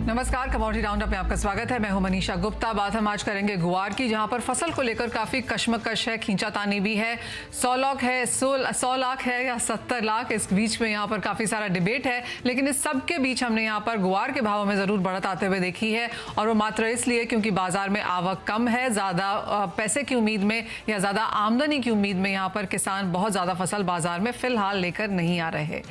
नमस्कार, commodity roundup में आपका स्वागत है। मैं हूं मनीषा गुप्ता। बात हम आज करेंगे गुआर की, जहां पर फसल को लेकर काफी कशमकश है, खींचातानी भी है। 100 लाख है, 100 लाख है या 70 लाख, इस बीच में यहां पर काफी सारा डिबेट है। लेकिन इस सब के बीच हमने यहां पर गुआर के भावों में जरूर बढ़त आते हुए देखी है, और वो मात्र इसलिए क्योंकि बाजार में आवक कम है। ज्यादा पैसे की उम्मीद में या ज्यादा आमदनी की उम्मीद में यहाँ पर किसान बहुत ज्यादा फसल बाजार में फिलहाल लेकर नहीं आ रहे।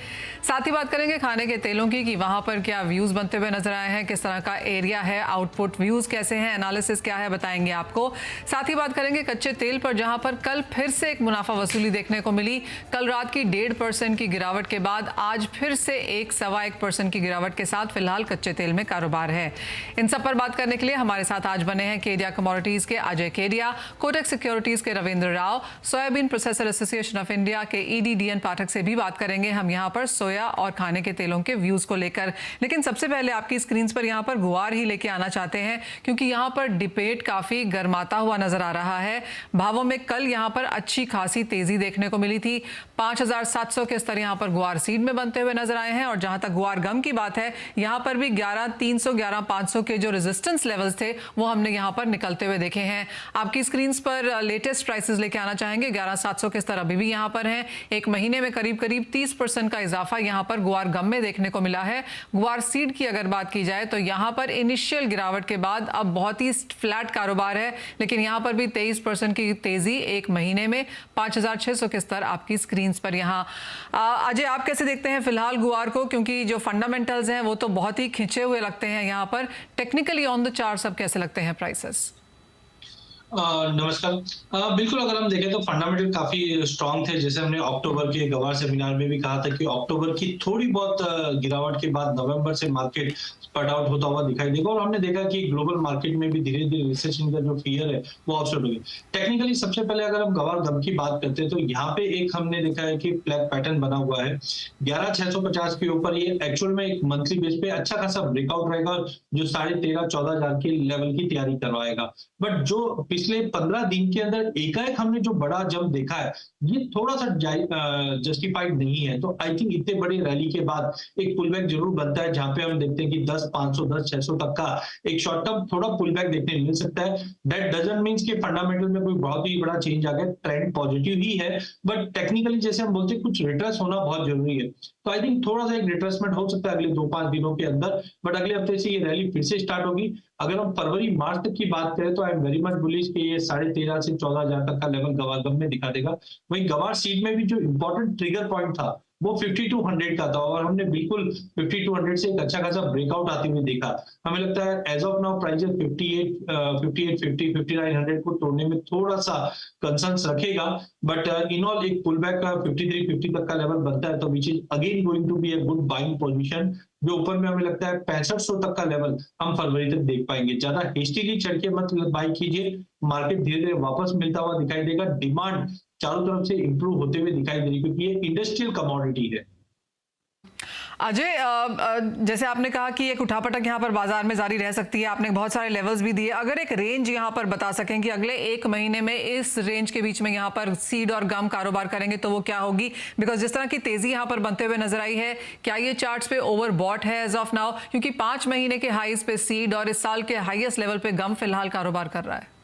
साथ ही बात करेंगे खाने के तेलों की, कि वहां पर क्या व्यूज बनते हुए नजर आए हैं, किस तरह का एरिया है, आउटपुट व्यूज कैसे हैं, एनालिसिस क्या है, बताएंगे आपको। साथ ही बात करेंगे कच्चे तेल पर, जहां पर कल फिर से एक मुनाफा वसूली देखने को मिली। कल रात की 1.5% की गिरावट के बाद आज फिर से 1-1.25% की गिरावट के साथ फिलहाल कच्चे तेल में कारोबार है। इन सब पर बात करने के लिए हमारे साथ आज बने हैं केडिया कमोडिटीज के अजय केडिया, कोटक सिक्योरिटीज के Ravindra Rao, soybean processor association of India के ईडी डीएन पाठक से भी बात करेंगे हम यहाँ पर सोया और खाने के तेलों के व्यूज को लेकर। लेकिन सबसे पहले आपकी स्क्रीन पर यहाँ पर गुआर ही लेके आना चाहते हैं, क्योंकि यहाँ पर डिबेट काफी गर्माता हुआ नजर आ रहा है। भावों में कल यहाँ पर अच्छी खासी तेजी देखने को मिली थी। 5,700 के स्तर यहाँ पर गुआर सीड में बनते हुए नजर आए हैं, और जहां तक गुआर गम की बात है, यहाँ पर भी 11,300 11,500 के जो रेजिस्टेंस लेवल्स थे वो हमने यहाँ पर निकलते हुए देखे हैं। आपकी स्क्रीन पर लेटेस्ट प्राइसेस लेके आना चाहेंगे। 11,700 के स्तर अभी भी यहाँ पर हैं। एक महीने में करीब 30% का इजाफा यहाँ पर गुआर गम में देखने को मिला है। गुआर सीड की अगर बात की जाए तो यहाँ पर इनिशियल गिरावट के बाद अब बहुत ही फ्लैट कारोबार है, लेकिन यहाँ पर भी 23% की तेजी एक महीने में। 5,600 के स्तर आपकी स्क्रीन पर यहाँ। अजय, आप कैसे देखते हैं फिलहाल गुआर को, क्योंकि जो फंडामेंटल्स हैं वो तो बहुत ही खिंचे हुए लगते हैं यहाँ पर। टेक्निकली ऑन द चार्ट सब कैसे लगते हैं प्राइसेस? नमस्कार। बिल्कुल, अगर हम देखें तो फंडामेंटल काफी स्ट्रांग थे। जैसे हमने अक्टूबर के गवार सेमिनार में भी कहा था कि अक्टूबर की थोड़ी बहुत गिरावट के बाद नवंबर से मार्केट स्पट आउट होता हुआ दिखाई देगा, और हमने देखा कि ग्लोबल मार्केट में भी धीरे धीरे रिसेशन का जो फियर है वो ऑफसेट हो गई। टेक्निकली सबसे पहले अगर हम गवार गम की बात करते हैं तो यहाँ पे एक हमने देखा है कि फ्लैग पैटर्न बना हुआ है 11,650 के ऊपर। ये एक्चुअल में एक मंथली बेस पे अच्छा खासा ब्रेकआउट रहेगा, जो 13,500-14,000 के लेवल की तैयारी करवाएगा। बट जो पिछले 15 दिन के अंदर एकाएक हमने जो बड़ा जंप देखा है, ये थोड़ा सा जस्टिफाइड नहीं है। तो आई थिंक इतने बड़े रैली के बाद एक पुलबैक जरूर बनता है, जहां पे हम देखते हैं कि 10,500 10,600 तक का एक शॉर्ट टर्म थोड़ा पुलबैक देखने मिल सकता है। दैट डजंट मींस कि फंडामेंटल में कोई बहुत ही बड़ा चेंज आ गया। ट्रेंड पॉजिटिव ही है, बट टेक्निकली जैसे हम बोलते हैं कुछ रिट्रेस होना बहुत जरूरी है। तो आई थिंक थोड़ा सा एक रिट्रेसमेंट हो सकता है अगले 2-5 दिनों के अंदर, बट अगले हफ्ते से ये रैली फिर से स्टार्ट होगी। अगर हम फरवरी मार्च तक की बात करें तो I am very much bullish कि ये 13,500 से 14,000 तक का लेवल गवार गम में दिखा देगा। वहीं गवार सीड में भी जो इंपॉर्टेंट ट्रिगर पॉइंट था वो 5200 का था, और हमने बिल्कुल 5200 से एक अच्छा खासा ब्रेकआउट आते हुए देखा। हमें लगता है एज ऑफ नाउ प्राइसेस 5850 5900 को तोड़ने में थोड़ा सा कंसर्न्स रखेगा, बट इन ऑल एक पुलबैक का 5350 तक का लेवल बनता है, तो which is again going to be a good buying position. जो ऊपर में हमें लगता है 6500 तक का लेवल हम फरवरी तक देख पाएंगे। ज्यादा हेस्टीली चढ़ के मत बाई कीजिए, मार्केट धीरे धीरे वापस मिलता हुआ दिखाई देगा। डिमांड चारों तरफ से इंप्रूव होते हुए दिखाई दे रही, क्योंकि ये इंडस्ट्रियल कमोडिटी है। अजय, जैसे आपने कहा कि एक उठापटक यहाँ पर बाजार में जारी रह सकती है, आपने बहुत सारे लेवल्स भी दिए। अगर एक रेंज यहाँ पर बता सकें कि अगले एक महीने में इस रेंज के बीच में यहाँ पर सीड और गम कारोबार करेंगे तो वो क्या होगी? बिकॉज जिस तरह की तेजी यहाँ पर बनते हुए नजर आई है, क्या ये चार्ट्स पे ओवरबॉट है एज ऑफ नाउ? क्योंकि 5 महीने के हाईज पे सीड और इस साल के हाईएस्ट लेवल पे गम फिलहाल कारोबार कर रहा है।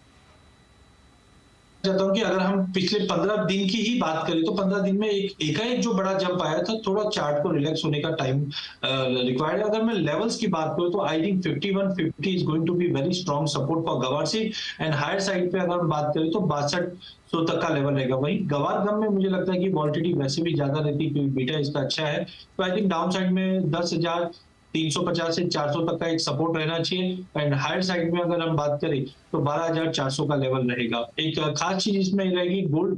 चाहता हूं कि अगर हम पिछले 15 दिन की ही बात करें तो 15 दिन में एकाएक जो बड़ा जंप आया था, थोड़ा चार्ट को रिलैक्स होने का टाइम रिक्वायर्ड है। अगर मैं लेवल्स की बात करूं तो I think 5150 is going to be very strong support for guar seed, and higher side पे अगर हम बात करें तो 6200 तक का लेवल रहेगा। वहीं गवार गम में मुझे लगता है कि वॉलिटिलिटी वैसे भी ज्यादा रहती है, क्योंकि बीटा इसका अच्छा है। तो आई थिंक डाउन साइड में 10,350 से 400 तक का एक सपोर्ट रहना चाहिए, एंड हायर साइड में अगर हम बात करें तो 12,400 का लेवल रहेगा। एक खास चीज इसमें रहेगी गोल्ड,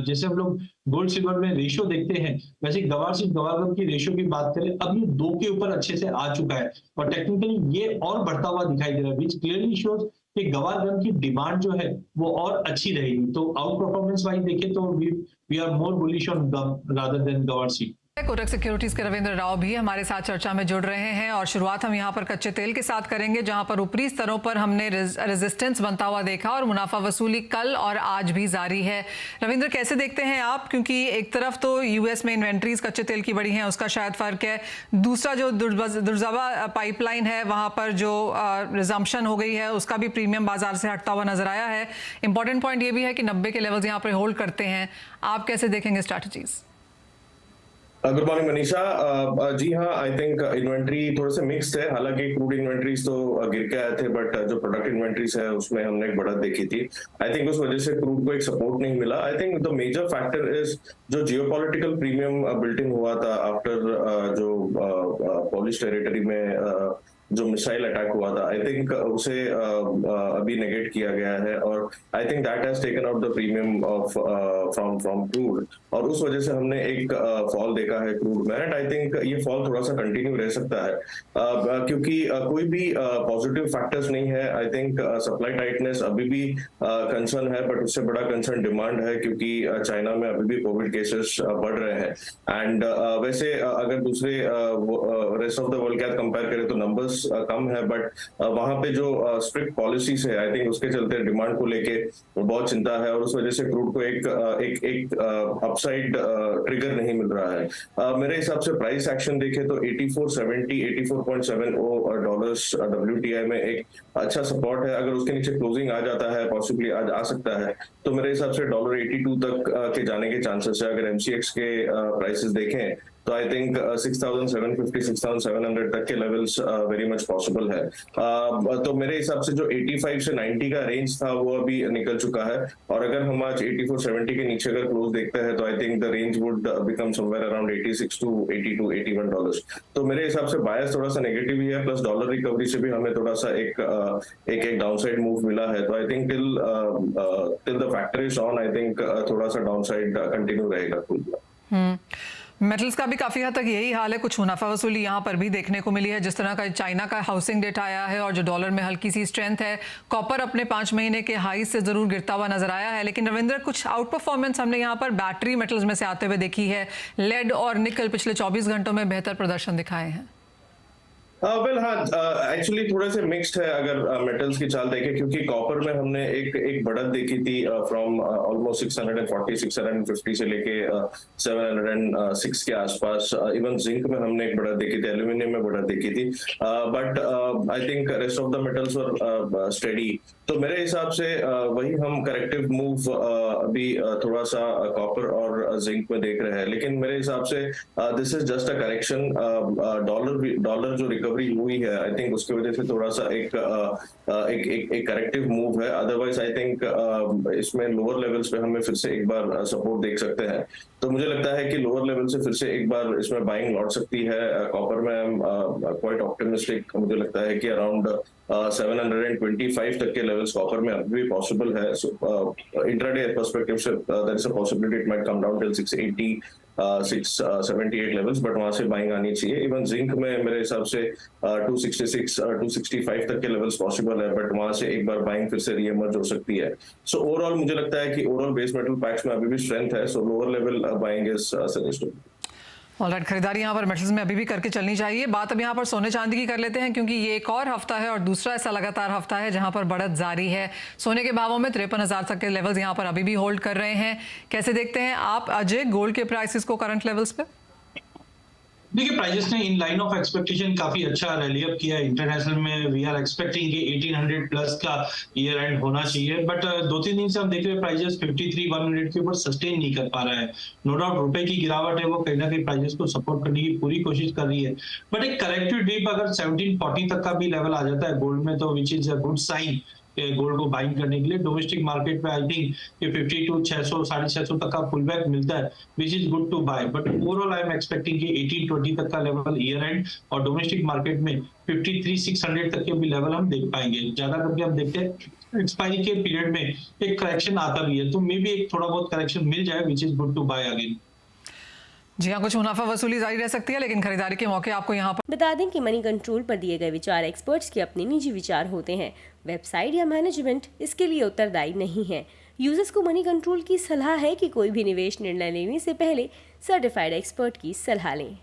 जैसे हम लोग गोल्ड सिल्वर में रेशियो देखते हैं, वैसे गवार से गवार गम की रेशियो की बात करें, अब ये 2 के ऊपर अच्छे से आ चुका है, और टेक्निकली ये और बढ़ता हुआ दिखाई दे रहा है, विच क्लियरली शोज कि गवार गम की डिमांड जो है वो और अच्छी रहेगी। तो आउट परफॉर्मेंस वाइज देखें तो we are more bullish on gum rather than guar seed. Kotak Securities के रविंद्र राव भी हमारे साथ चर्चा में जुड़ रहे हैं और शुरुआत हम यहां पर कच्चे तेल के साथ करेंगे, जहां पर ऊपरी स्तरों पर हमने रेजिस्टेंस बनता हुआ देखा और मुनाफा वसूली कल और आज भी जारी है। रविंद्र, कैसे देखते हैं आप? क्योंकि एक तरफ तो यूएस में इन्वेंट्रीज कच्चे तेल की बढ़ी हैं, उसका शायद फर्क है। दूसरा जो दुर्जबा पाइपलाइन है वहां पर जो रिजम्पशन हो गई है उसका भी प्रीमियम बाजार से हटता हुआ नजर आया है। इंपॉर्टेंट पॉइंट ये भी है कि 90 के लेवल्स यहाँ पर होल्ड करते हैं। आप कैसे देखेंगे स्ट्रैटेजीज? Good morning Manisha. जी हाँ, आई थिंक इन्वेंट्री थोड़े से मिक्स्ड है। हालांकि क्रूड इन्वेंट्रीज तो गिर के आए थे, बट जो प्रोडक्ट इन्वेंट्रीज है उसमें हमने एक बढ़त देखी थी। आई थिंक उस वजह से क्रूड को एक सपोर्ट नहीं मिला। I think the major factor is जो जियोपॉलिटिकल प्रीमियम बिल्ट इन हुआ था आफ्टर जो पॉलिश टेरिटरी में जो मिसाइल अटैक हुआ था। आई थिंक उसे अभी नेगेट किया गया है और I think that has taken out the premium of from crude, और उस वजह से हमने एक फॉल देखा है क्रूड में। एंड आई थिंक ये फॉल थोड़ा सा कंटिन्यू रह सकता है क्योंकि कोई भी पॉजिटिव फैक्टर्स नहीं है। आई थिंक सप्लाई टाइटनेस अभी भी कंसर्न है, बट उससे बड़ा कंसर्न डिमांड है, क्योंकि चाइना में अभी भी कोविड केसेस बढ़ रहे हैं। एंड वैसे अगर दूसरे रेस्ट ऑफ द वर्ल्ड के साथ कंपेयर करें तो नंबर्स कम है, बट वहां पे जो स्ट्रिक्ट पॉलिसीज है आई थिंक उसके चलते डिमांड को लेके बहुत चिंता है, और उस वजह से क्रूड को एक अपसाइड ट्रिगर नहीं मिल रहा है। मेरे हिसाब से प्राइस एक्शन देखे तो 84.70 84.70 डॉलर्स WTI में एक अच्छा सपोर्ट है। अगर उसके नीचे क्लोजिंग आ जाता है, पॉसिबली आज आ सकता है, तो मेरे हिसाब से $82 तक के जाने के चांसेस है। अगर MCX के प्राइसेस देखें तो आई थिंक 6,750 6,700 तक के लेवल्स वेरी मच पॉसिबल है। तो मेरे हिसाब से जो 85 से 90 का रेंज था वो अभी निकल चुका है, और अगर हम आज 84.70 के नीचे अगर क्लोज देखते हैं तो I think the range would become somewhere around 86 to 82 81 dollars. तो मेरे हिसाब से बायस थोड़ा सा नेगेटिव ही है, प्लस डॉलर रिकवरी से भी हमें थोड़ा सा एक डाउनसाइड मूव मिला है। तो I think till the factor is on, I think थोड़ा सा डाउनसाइड कंटिन्यू रहेगा। मेटल्स का भी काफी हद तक यही हाल है। कुछ मुनाफा वसूली यहाँ पर भी देखने को मिली है, जिस तरह का चाइना का हाउसिंग डेटा आया है और जो डॉलर में हल्की सी स्ट्रेंथ है। कॉपर अपने 5 महीने के हाई से जरूर गिरता हुआ नजर आया है, लेकिन रविंद्र, कुछ आउट परफॉर्मेंस हमने यहाँ पर बैटरी मेटल्स में से आते हुए देखी है। लेड और निकल पिछले 24 घंटों में बेहतर प्रदर्शन दिखाए हैं। वेल हाँ, एक्चुअली थोड़े से मिक्स्ड है अगर मेटल्स की चाल देखें, क्योंकि कॉपर में हमने एक बढ़त देखी थी फ्रॉम ऑलमोस्ट 640 650 से लेके 706 के आसपास। इवन जिंक में हमने एक बढ़त देखी थी, एल्यूमिनियम में बढ़त देखी थी, but I think rest of the metals were steady. तो मेरे हिसाब से वही हम करेक्टिव मूव अभी थोड़ा सा कॉपर और जिंक में देख रहे हैं, लेकिन मेरे हिसाब से this is just a correction. Dollar जो रिकवरी हुई है आई थिंक उसकी वजह से थोड़ा सा एक करेक्टिव मूव है। अदरवाइज आई थिंक इसमें लोअर लेवल्स पे हमें फिर से एक बार सपोर्ट देख सकते हैं। तो मुझे लगता है कि लोअर लेवल से फिर से एक बार इसमें बाइंग लौट सकती है। कॉपर में आई एम क्वाइट ऑप्टिमिस्टिक। मुझे लगता है कि अराउंड 725 तक के लेवल्स कॉपर में अभी भी पॉसिबल है। सो इंट्राडे पर्सपेक्टिव से there is a possibility it might come down till 680 678 levels, but वहां से बाइंग आनी चाहिए। इवन जिंक में मेरे हिसाब से 266 265 तक के लेवल्स पॉसिबल है, बट वहां से एक बार बाइंग फिर से रीइमर्ज हो सकती है। सो ओवरऑल मुझे लगता है कि ओवरऑल बेस मेटल पैक्स में अभी भी स्ट्रेंथ है, सो lower level buying is suggested. Alright, खरीदारी यहाँ पर मेटल्स में अभी भी करके चलनी चाहिए। बात अब यहाँ पर सोने चांदी की कर लेते हैं, क्योंकि ये एक और हफ्ता है और दूसरा ऐसा लगातार हफ्ता है जहाँ पर बढ़त जारी है। सोने के भावों में 53,000 तक के लेवल्स यहाँ पर अभी भी होल्ड कर रहे हैं। कैसे देखते हैं आप अजय गोल्ड के प्राइसेस को करंट लेवल्स पे? देखिए, प्राइजेस ने इन लाइन ऑफ एक्सपेक्टेशन काफी अच्छा रैली अप किया है। इंटरनेशनल में वी आर एक्सपेक्टिंग कि 1800 प्लस का ईयर एंड होना चाहिए, बट 2-3 दिन से हम देख रहे हैं प्राइजेस 53-100 के ऊपर सस्टेन नहीं कर पा रहा है। नो डाउट रुपए की गिरावट है, वो कहीं ना कहीं प्राइजेस को सपोर्ट करने की पूरी कोशिश कर रही है, बट एक करेक्टिव डिप अगर 1740 तक का भी लेवल आ जाता है गोल्ड में, तो which is a good sign gold को बाइंग करने के लिए। डोमेस्टिक मार्केट में आई थिंक ये 52 600 650 तक का पुल बैक मिलता है, which is good to buy, but overall I am expecting कि 1820 तक का लेवल ईयर एंड और डोमेस्टिक मार्केट में 53-600 तक के भी लेवल हम देख पाएंगे। ज्यादा करके हम देखते हैं एक्सपायरी के पीरियड में एक करेक्शन आता भी है, तो मे बी एक थोड़ा बहुत करेक्शन मिल जाए, which is good to buy again. जी हाँ, कुछ मुनाफा वसूली जारी रह सकती है, लेकिन खरीदारी के मौके आपको यहाँ पर बता दें कि मनी कंट्रोल पर दिए गए विचार एक्सपर्ट्स के अपने निजी विचार होते हैं। वेबसाइट या मैनेजमेंट इसके लिए उत्तरदायी नहीं है। यूजर्स को मनी कंट्रोल की सलाह है कि कोई भी निवेश निर्णय लेने से पहले सर्टिफाइड एक्सपर्ट की सलाह लें।